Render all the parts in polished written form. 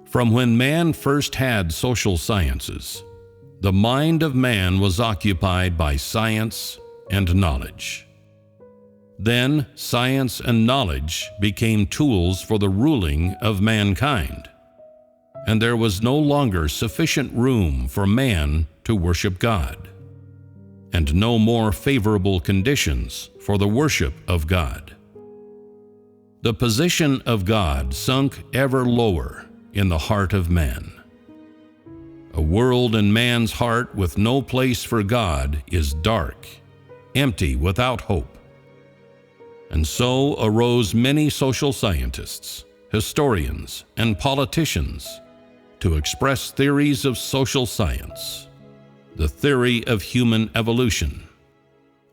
From when man first had social sciences, the mind of man was occupied by science and knowledge. Then science and knowledge became tools for the ruling of mankind, and there was no longer sufficient room for man to worship God, and no more favorable conditions for the worship of God. The position of God sunk ever lower in the heart of man. A world in man's heart with no place for God is dark, empty, without hope. And so arose many social scientists, historians, and politicians to express theories of social science, the theory of human evolution,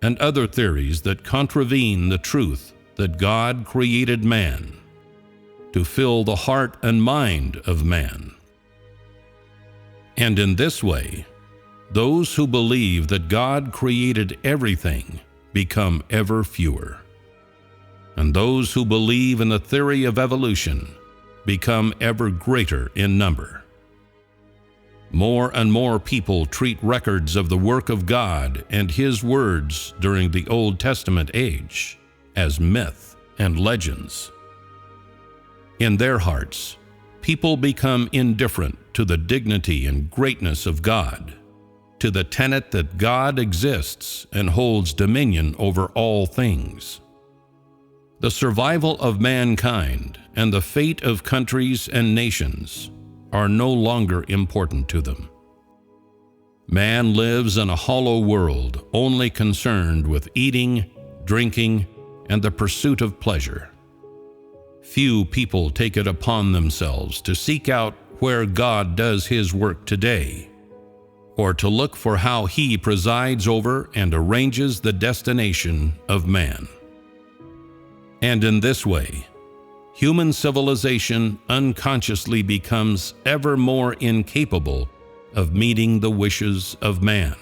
and other theories that contravene the truth that God created man to fill the heart and mind of man. And in this way, those who believe that God created everything become ever fewer, and those who believe in the theory of evolution become ever greater in number. More and more people treat records of the work of God and His words during the Old Testament age as myth and legends. In their hearts, people become indifferent to the dignity and greatness of God, to the tenet that God exists and holds dominion over all things. The survival of mankind and the fate of countries and nations are no longer important to them. Man lives in a hollow world only concerned with eating, drinking, and the pursuit of pleasure. Few people take it upon themselves to seek out where God does His work today, or to look for how He presides over and arranges the destination of man. And in this way, human civilization unconsciously becomes ever more incapable of meeting the wishes of man.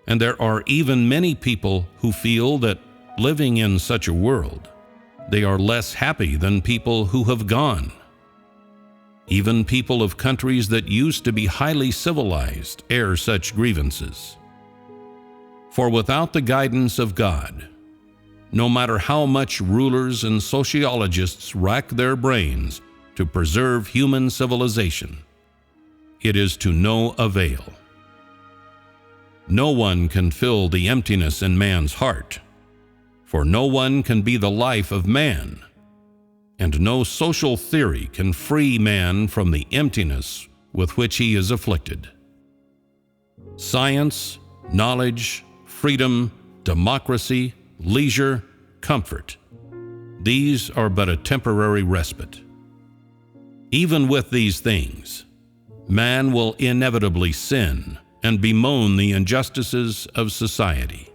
And there are even many people who feel that living in such a world, they are less happy than people who have gone. Even people of countries that used to be highly civilized air such grievances. For without the guidance of God, no matter how much rulers and sociologists rack their brains to preserve human civilization, it is to no avail. No one can fill the emptiness in man's heart, for no one can be the life of man, and no social theory can free man from the emptiness with which he is afflicted. Science, knowledge, freedom, democracy, leisure, comfort, these are but a temporary respite. Even with these things, man will inevitably sin and bemoan the injustices of society.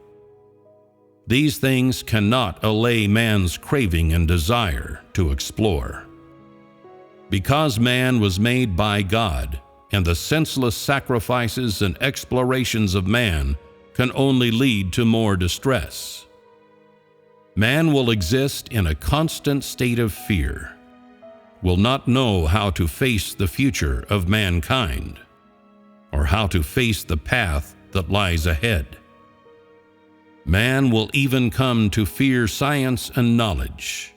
These things cannot allay man's craving and desire to explore. Because man was made by God, and the senseless sacrifices and explorations of man can only lead to more distress. Man will exist in a constant state of fear, will not know how to face the future of mankind, or how to face the path that lies ahead. Man will even come to fear science and knowledge,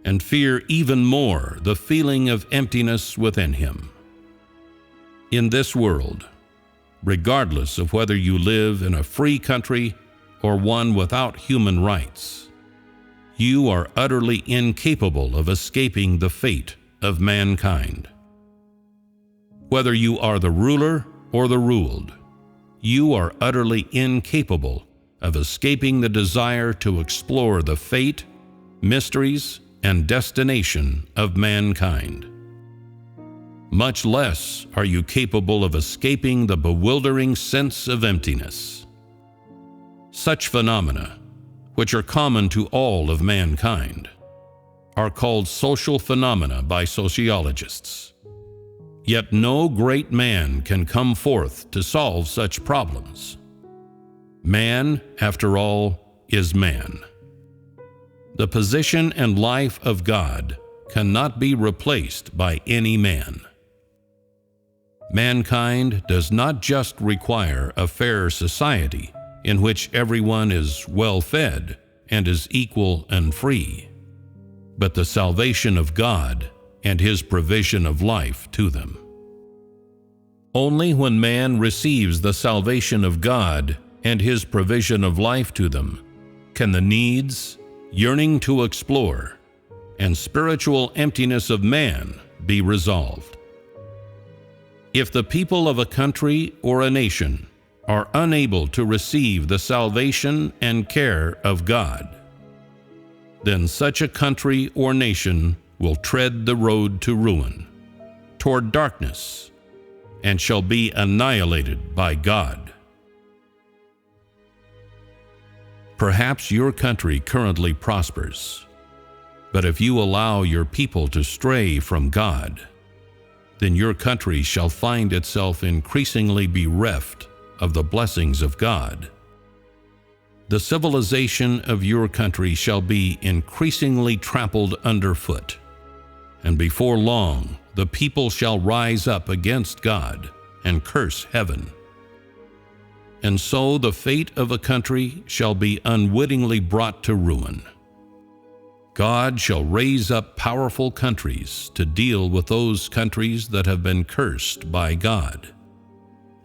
and fear even more the feeling of emptiness within him. In this world, regardless of whether you live in a free country or one without human rights, you are utterly incapable of escaping the fate of mankind. Whether you are the ruler or the ruled, you are utterly incapable of escaping the desire to explore the fate, mysteries, and destination of mankind. Much less are you capable of escaping the bewildering sense of emptiness. Such phenomena, which are common to all of mankind, are called social phenomena by sociologists. Yet no great man can come forth to solve such problems. Man, after all, is man. The position and life of God cannot be replaced by any man. Mankind does not just require a fair society in which everyone is well fed and is equal and free, but the salvation of God and His provision of life to them. Only when man receives the salvation of God and His provision of life to them can the needs, yearning to explore, and spiritual emptiness of man be resolved. If the people of a country or a nation are unable to receive the salvation and care of God, then such a country or nation will tread the road to ruin, toward darkness, and shall be annihilated by God. Perhaps your country currently prospers, but if you allow your people to stray from God, then your country shall find itself increasingly bereft of the blessings of God. The civilization of your country shall be increasingly trampled underfoot, and before long the people shall rise up against God and curse heaven. And so the fate of a country shall be unwittingly brought to ruin. God shall raise up powerful countries to deal with those countries that have been cursed by God,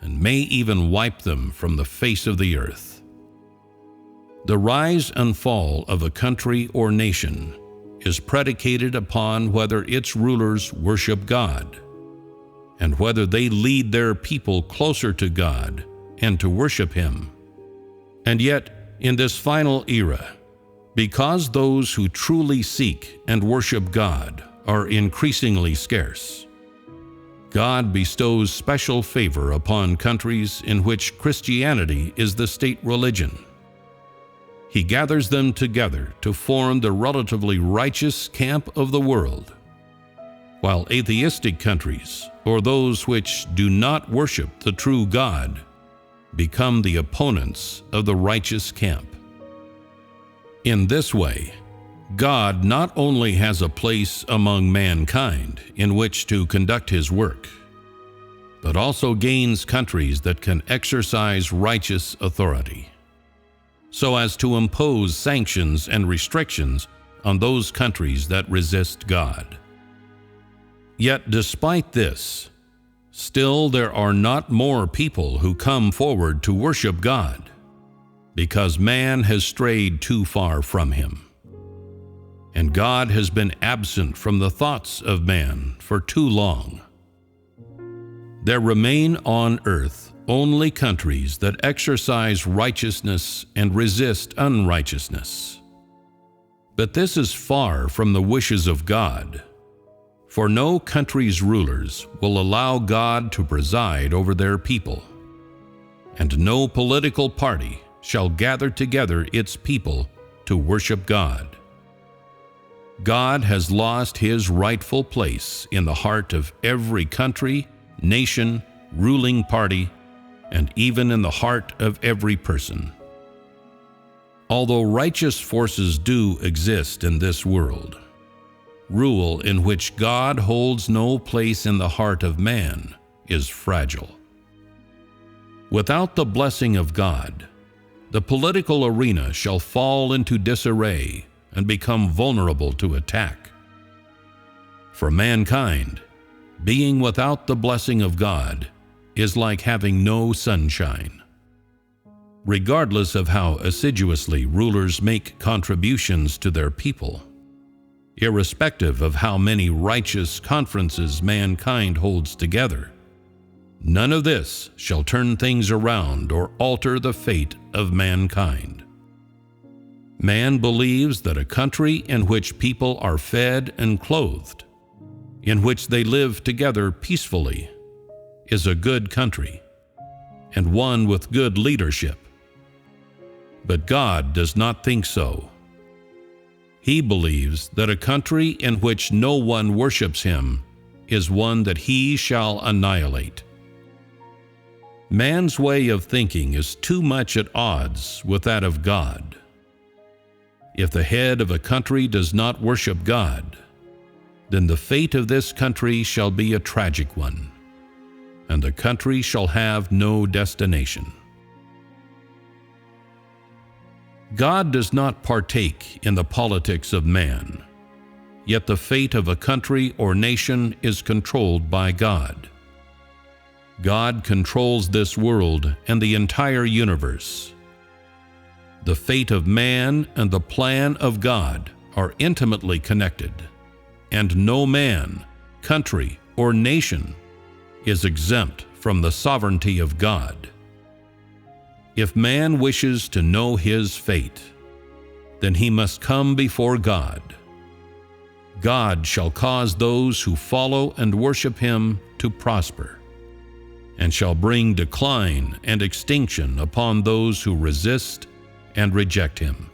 and may even wipe them from the face of the earth. The rise and fall of a country or nation is predicated upon whether its rulers worship God, and whether they lead their people closer to God and to worship Him. And yet, in this final era, because those who truly seek and worship God are increasingly scarce, God bestows special favor upon countries in which Christianity is the state religion. He gathers them together to form the relatively righteous camp of the world, while atheistic countries, or those which do not worship the true God, become the opponents of the righteous camp. In this way, God not only has a place among mankind in which to conduct His work, but also gains countries that can exercise righteous authority, so as to impose sanctions and restrictions on those countries that resist God. Yet despite this, still there are not more people who come forward to worship God, because man has strayed too far from Him, and God has been absent from the thoughts of man for too long. There remain on earth only countries that exercise righteousness and resist unrighteousness. But this is far from the wishes of God, for no country's rulers will allow God to preside over their people, and no political party shall gather together its people to worship God. God has lost His rightful place in the heart of every country, nation, ruling party, and even in the heart of every person. Although righteous forces do exist in this world, rule in which God holds no place in the heart of man is fragile. Without the blessing of God, the political arena shall fall into disarray and become vulnerable to attack. For mankind, being without the blessing of God is like having no sunshine. Regardless of how assiduously rulers make contributions to their people, irrespective of how many righteous conferences mankind holds together, none of this shall turn things around or alter the fate of mankind. Man believes that a country in which people are fed and clothed, in which they live together peacefully, is a good country, and one with good leadership. But God does not think so. He believes that a country in which no one worships Him is one that He shall annihilate. Man's way of thinking is too much at odds with that of God. If the head of a country does not worship God, then the fate of this country shall be a tragic one, and the country shall have no destination. God does not partake in the politics of man, yet the fate of a country or nation is controlled by God. God controls this world and the entire universe. The fate of man and the plan of God are intimately connected, and no man, country, or nation is exempt from the sovereignty of God. If man wishes to know his fate, then he must come before God. God shall cause those who follow and worship him to prosper, and shall bring decline and extinction upon those who resist and reject him.